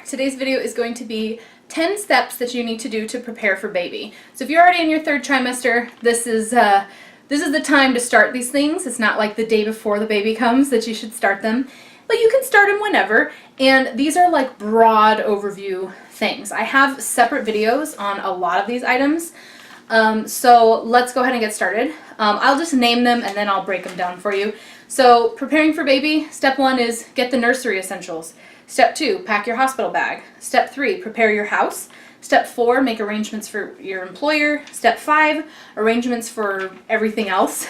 Today's video is going to be 10 steps that you need to do to prepare for baby. So if you're already in your third trimester, this is the time to start these things. It's not like the day before the baby comes that you should start them, but you can start them whenever. And these are like broad overview things. I have separate videos on a lot of these items. So let's go ahead and get started. I'll just name them and then I'll break them down for you. So preparing for baby, step 1 is get the nursery essentials. Step 2, pack your hospital bag. Step 3, prepare your house. Step 4, make arrangements for your employer. Step 5, arrangements for everything else.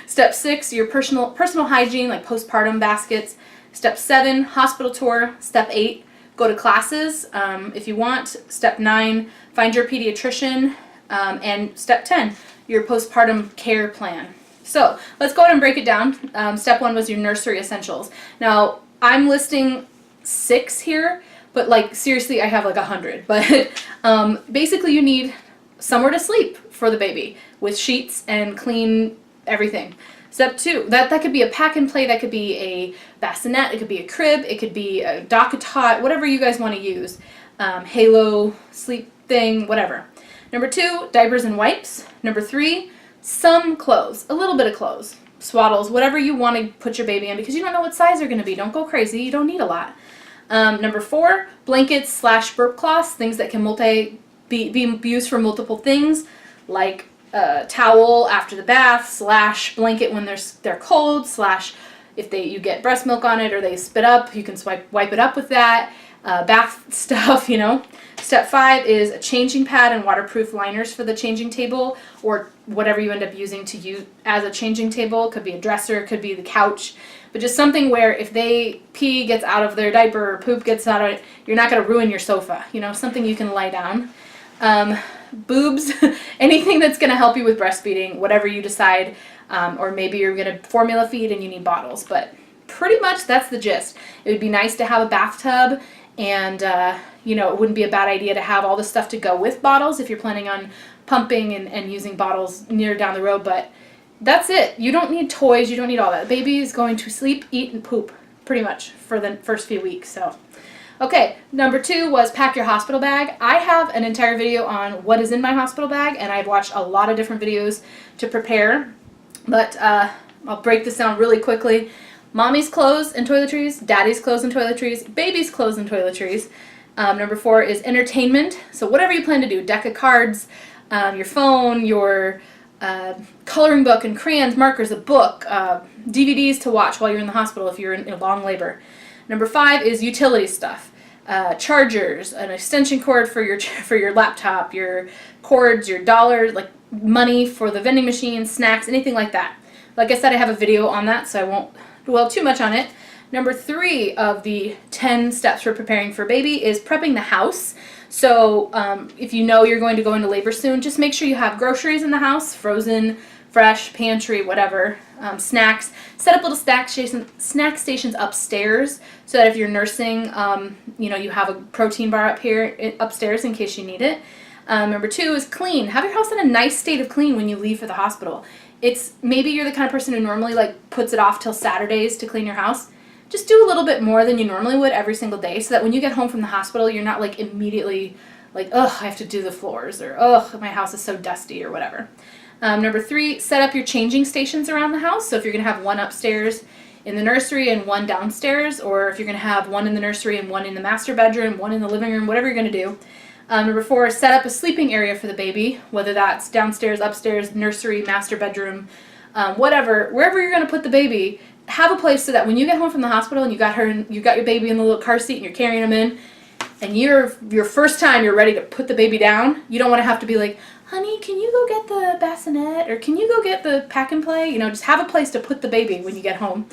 Step 6, your personal hygiene, like postpartum baskets. Step 7, hospital tour. Step 8, go to classes if you want. Step 9, find your pediatrician. And step 10, your postpartum care plan. So let's go ahead and break it down. Step 1 was your nursery essentials. Now I'm listing 6 here, but like seriously I have like 100. But basically you need somewhere to sleep for the baby with sheets and clean everything. Step 2, that could be a pack and play, that could be a bassinet, it could be a crib, it could be a dock-a-tot, whatever you guys want to use. Halo, sleep thing, whatever. Number 2, diapers and wipes. Number 3, some clothes, a little bit of clothes, swaddles, whatever you want to put your baby in because you don't know what size they're going to be. Don't go crazy. You don't need a lot. Number 4, blankets / burp cloths, things that can be used for multiple things, like towel after the bath / blanket when they're cold / if you get breast milk on it or they spit up, you can wipe it up with that. Bath stuff, you know. Step 5 is a changing pad and waterproof liners for the changing table or whatever you end up using to use as a changing table. It could be a dresser, it could be the couch, but just something where if they pee gets out of their diaper or poop gets out of it, you're not going to ruin your sofa, you know, something you can lie down. Boobs, anything that's going to help you with breastfeeding, whatever you decide, or maybe you're going to formula feed and you need bottles, but pretty much that's the gist. It would be nice to have a bathtub. And, you know, it wouldn't be a bad idea to have all the stuff to go with bottles if you're planning on pumping and using bottles near down the road. But that's it. You don't need toys. You don't need all that. The baby is going to sleep, eat, and poop pretty much for the first few weeks. So, okay. Number 2 was pack your hospital bag. I have an entire video on what is in my hospital bag, and I've watched a lot of different videos to prepare. But I'll break this down really quickly. Mommy's clothes and toiletries, daddy's clothes and toiletries, baby's clothes and toiletries. Number 4 is entertainment. So whatever you plan to do, deck of cards, your phone, your coloring book and crayons, markers, a book, DVDs to watch while you're in the hospital if you're in long labor. Number 5 is utility stuff. Chargers, an extension cord for your laptop, your cords, your dollars, like money for the vending machine, snacks, anything like that. Like I said, I have a video on that, so I won't dwell too much on it. Number 3 of the 10 steps for preparing for baby is prepping the house. So if you know you're going to go into labor soon, just make sure you have groceries in the house, frozen, fresh, pantry, whatever, snacks. Set up little snack stations upstairs so that if you're nursing, you know, you have a protein bar upstairs in case you need it. Number 2 is clean. Have your house in a nice state of clean when you leave for the hospital. Maybe you're the kind of person who normally like puts it off till Saturdays to clean your house. Just do a little bit more than you normally would every single day so that when you get home from the hospital, you're not like immediately like, ugh, I have to do the floors, or ugh, my house is so dusty, or whatever. Number 3, set up your changing stations around the house. So if you're going to have one upstairs in the nursery and one downstairs, or if you're going to have one in the nursery and one in the master bedroom, one in the living room, whatever you're going to do. Number 4, set up a sleeping area for the baby, whether that's downstairs, upstairs, nursery, master bedroom, whatever, wherever you're going to put the baby, have a place so that when you get home from the hospital and you got your baby in the little car seat and you're carrying him in, and your first time you're ready to put the baby down, you don't want to have to be like, honey, can you go get the bassinet, or can you go get the pack and play? You know, just have a place to put the baby when you get home.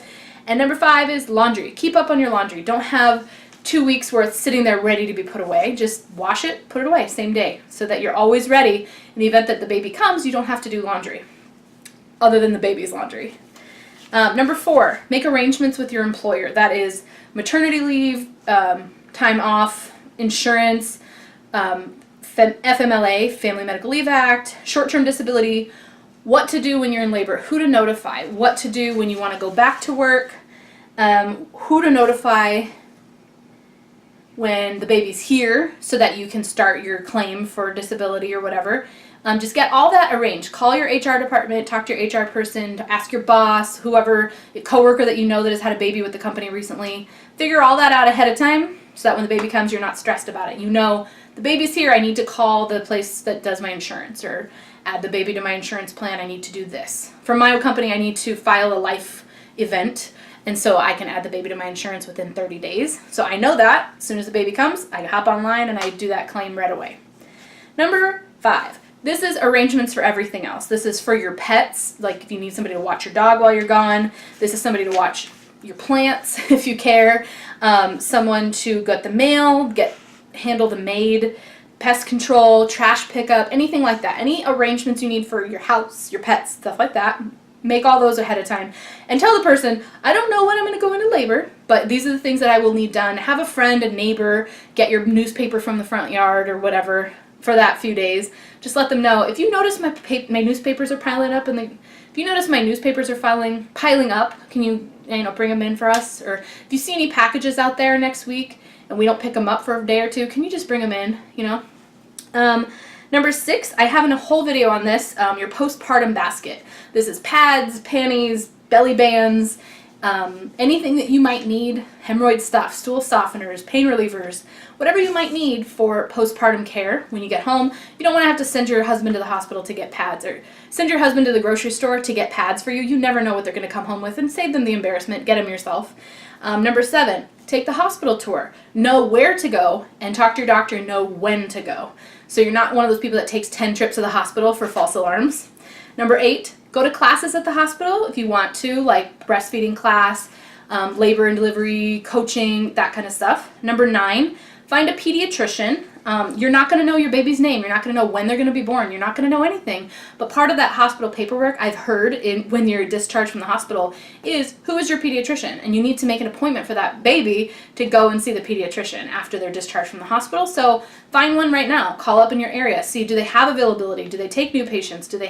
And number 5 is laundry. Keep up on your laundry. Don't have 2 weeks worth sitting there ready to be put away. Just wash it, put it away same day so that you're always ready. In the event that the baby comes, you don't have to do laundry other than the baby's laundry. Number 4, make arrangements with your employer. That is maternity leave, time off, insurance, FMLA, Family Medical Leave Act, short-term disability, what to do when you're in labor, who to notify, what to do when you want to go back to work, who to notify, when the baby's here so that you can start your claim for disability or whatever. Just get all that arranged. Call your HR department, talk to your HR person, ask your boss, whoever, a coworker that you know that has had a baby with the company recently. Figure all that out ahead of time so that when the baby comes, you're not stressed about it. You know, the baby's here, I need to call the place that does my insurance, or add the baby to my insurance plan, I need to do this. For my company, I need to file a life event, and so I can add the baby to my insurance within 30 days. So I know that as soon as the baby comes, I hop online and I do that claim right away. Number 5. This is arrangements for everything else. This is for your pets, like if you need somebody to watch your dog while you're gone. This is somebody to watch your plants if you care. Someone to get the mail, handle the maid, pest control, trash pickup, anything like that. Any arrangements you need for your house, your pets, stuff like that. Make all those ahead of time and tell the person, I don't know when I'm going to go into labor, but these are the things that I will need done. Have a friend, a neighbor, get your newspaper from the front yard or whatever for that few days. Just let them know. If you notice my newspapers are piling up, if you notice my newspapers are piling up, can you bring them in for us? Or if you see any packages out there next week and we don't pick them up for a day or two, can you just bring them in? Number 6, I have a whole video on this, your postpartum basket. This is pads, panties, belly bands, anything that you might need, hemorrhoid stuff, stool softeners, pain relievers, whatever you might need for postpartum care when you get home. You don't want to have to send your husband to the hospital to get pads, or send your husband to the grocery store to get pads for you. You never know what they're going to come home with, and save them the embarrassment. Get them yourself. Number 7, take the hospital tour. Know where to go and talk to your doctor and know when to go. So you're not one of those people that takes 10 trips to the hospital for false alarms. Number 8, go to classes at the hospital if you want to, like breastfeeding class, labor and delivery, coaching, that kind of stuff. Number 9, find a pediatrician. You're not going to know your baby's name. You're not going to know when they're going to be born. You're not going to know anything. But part of that hospital paperwork, I've heard when you're discharged from the hospital, is who is your pediatrician? And you need to make an appointment for that baby to go and see the pediatrician after they're discharged from the hospital. So find one right now. Call up in your area. See, do they have availability? Do they take new patients? Do they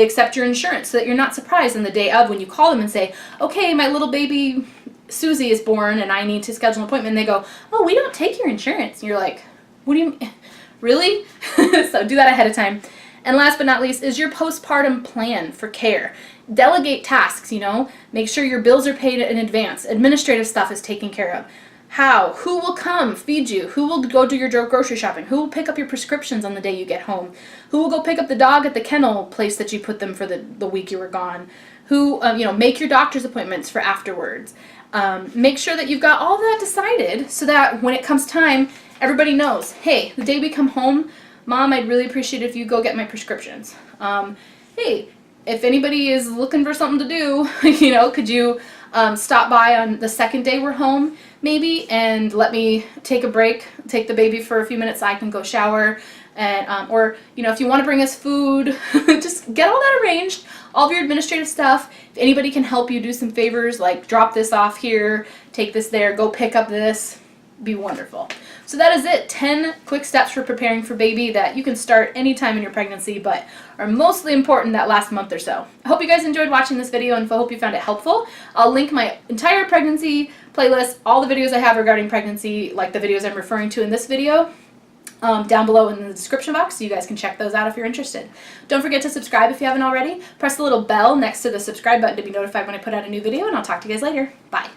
accept your insurance? So that you're not surprised on the day of when you call them and say, okay, my little baby Susie is born and I need to schedule an appointment. And they go, oh, we don't take your insurance. And you're like, what do you mean? Really? So do that ahead of time. And last but not least is your postpartum plan for care. Delegate tasks, make sure your bills are paid in advance. Administrative stuff is taken care of. How? Who will come feed you? Who will go do your grocery shopping? Who will pick up your prescriptions on the day you get home? Who will go pick up the dog at the kennel place that you put them for the week you were gone? Who, make your doctor's appointments for afterwards. Make sure that you've got all that decided so that when it comes time, everybody knows, hey, the day we come home, Mom, I'd really appreciate it if you go get my prescriptions. Hey, if anybody is looking for something to do, could you stop by on the second day we're home, maybe, and let me take a break, take the baby for a few minutes so I can go shower, and or if you want to bring us food, just get all that arranged, all of your administrative stuff. If anybody can help you do some favors, like drop this off here, take this there, go pick up this, be wonderful. So that is it, 10 quick steps for preparing for baby that you can start anytime in your pregnancy, but are mostly important that last month or so. I hope you guys enjoyed watching this video and I hope you found it helpful. I'll link my entire pregnancy playlist, all the videos I have regarding pregnancy, like the videos I'm referring to in this video, down below in the description box, so you guys can check those out if you're interested. Don't forget to subscribe if you haven't already. Press the little bell next to the subscribe button to be notified when I put out a new video, and I'll talk to you guys later. Bye.